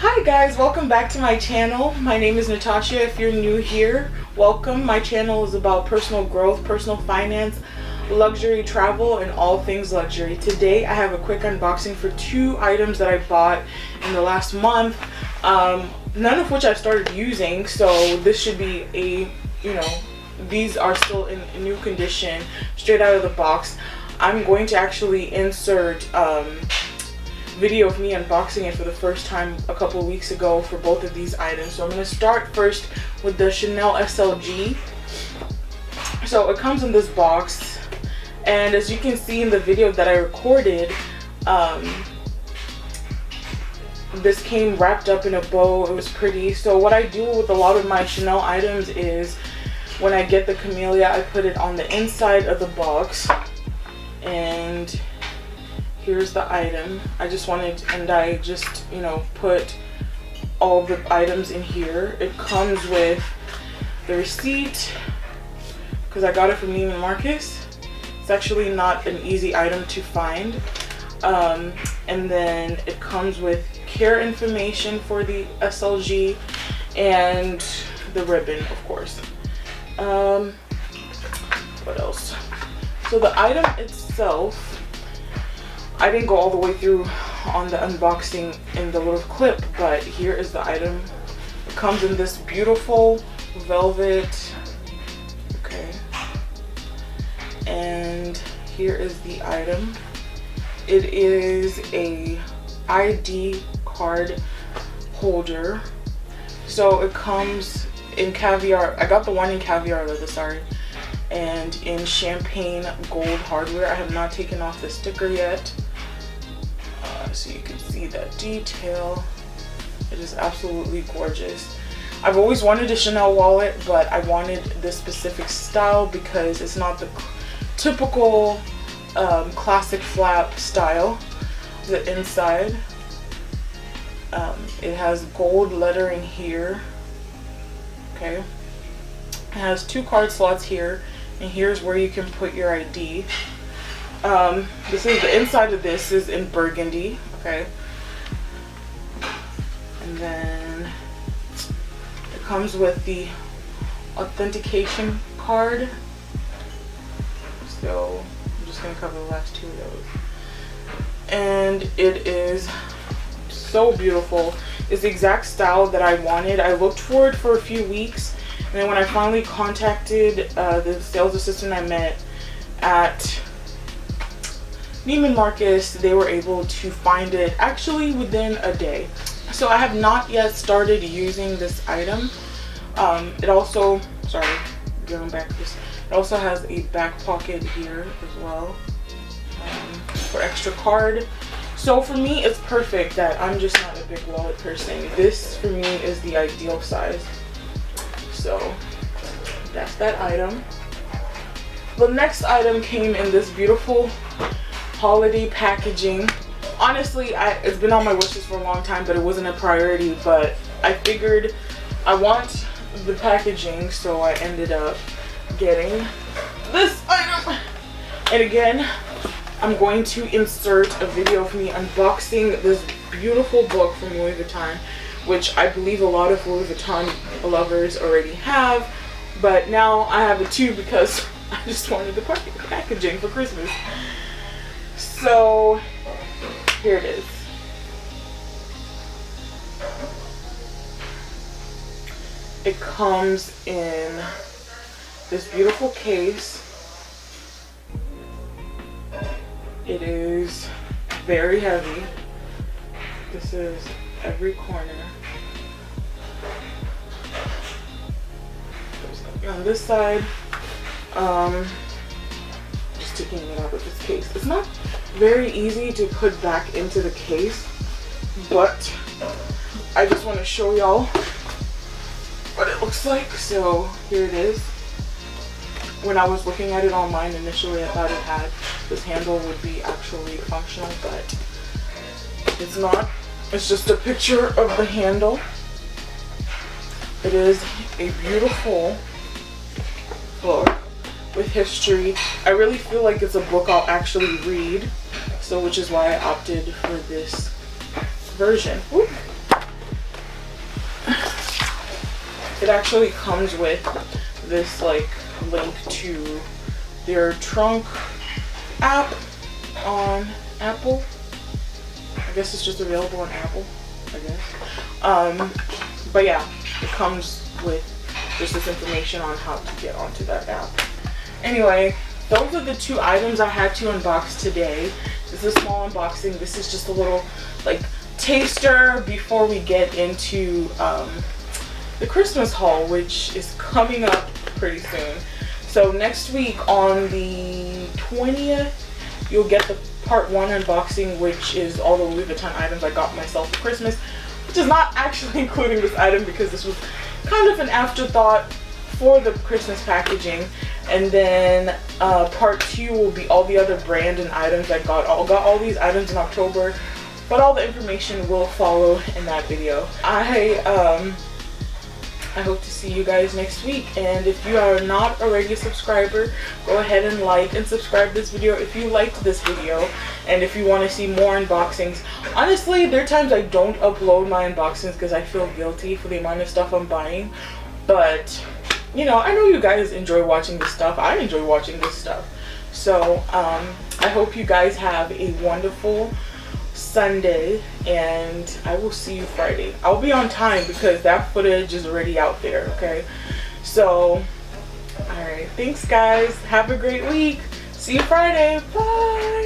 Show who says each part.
Speaker 1: Hi guys, welcome back to my channel. My name is Natashea. If you're new here, welcome. My channel is about personal growth, personal finance, luxury travel, and all things luxury. Today I have a quick unboxing for two items that I bought in the last month, none of which I started using, so this should be a, these are still in new condition, straight out of the box. I'm going to actually insert video of me unboxing it for the first time a couple of weeks ago for both of these items. So I'm going to start first with the Chanel SLG. So it comes in this box, and as you can see in the video that I recorded, this came wrapped up in a bow. It was pretty. So what I do with a lot of my Chanel items is when I get the camellia, I put it on the inside of the box, and here's the item. I just put all the items in here. It comes with the receipt because I got it from Neiman Marcus. It's actually not an easy item to find. And then it comes with care information for the SLG and the ribbon, of course. What else? So the item itself, I didn't go all the way through on the unboxing in the little clip, but here is the item. It comes in this beautiful velvet, okay, and here is the item. It is a ID card holder. So it comes in caviar. I got the one in caviar leather, sorry, and in champagne gold hardware. I have not taken off the sticker yet. So you can see that detail. It is absolutely gorgeous. I've always wanted a Chanel wallet, but I wanted this specific style because it's not the typical classic flap style. The inside, it has gold lettering here, okay. It has two card slots here, and here's where you can put your ID. This is the inside of this is in burgundy, okay, and then it comes with the authentication card. So I'm just gonna cover the last two of those, and it is so beautiful. It's the exact style that I wanted. I looked for it for a few weeks, and then when I finally contacted the sales assistant I met at Neiman Marcus, they were able to find it actually within a day. So I have not yet started using this item. It also, sorry, going back to this, it also has a back pocket here as well, for extra card. So for me, it's perfect that I'm just not a big wallet person. This for me is the ideal size. So that's that item. The next item came in this beautiful holiday packaging. Honestly, it's been on my wish list for a long time, but it wasn't a priority. But I figured I want the packaging, so I ended up getting this item. And again, I'm going to insert a video of me unboxing this beautiful book from Louis Vuitton, which I believe a lot of Louis Vuitton lovers already have, but now I have it too because I just wanted the packaging for Christmas. So here it is. It comes in this beautiful case. It is very heavy. This is every corner. On this side, just taking it out of this case. It's not very easy to put back into the case, but I just want to show y'all what it looks like. So here it is. When I was looking at it online initially, I thought it had this handle would be actually functional, but it's not. It's just a picture of the handle. It is a beautiful book with history. I really feel like it's a book I'll actually read, so which is why I opted for this version. Ooh. it actually comes with this like link to their trunk app on Apple. I guess it's just available on Apple, I guess. But yeah, it comes with just this information on how to get onto that app. Anyway, those are the 2 items I had to unbox today. This is a small unboxing. This is just a little like taster before we get into the Christmas haul, which is coming up pretty soon. So next week on the 20th, you'll get the part 1 unboxing, which is all the Louis Vuitton items I got myself for Christmas, which is not actually including this item because this was kind of an afterthought for the Christmas packaging. And then part 2 will be all the other brand and items I got. I got all these items in October, but all the information will follow in that video. I hope to see you guys next week, and if you are not already a subscriber, go ahead and like and subscribe this video if you liked this video, and if you want to see more unboxings. Honestly, there are times I don't upload my unboxings because I feel guilty for the amount of stuff I'm buying, but you know, I know you guys enjoy watching this stuff. I enjoy watching this stuff. So I hope you guys have a wonderful Sunday, and I will see you Friday. I'll be on time because that footage is already out there, okay? So, alright, thanks guys. Have a great week. See you Friday. Bye.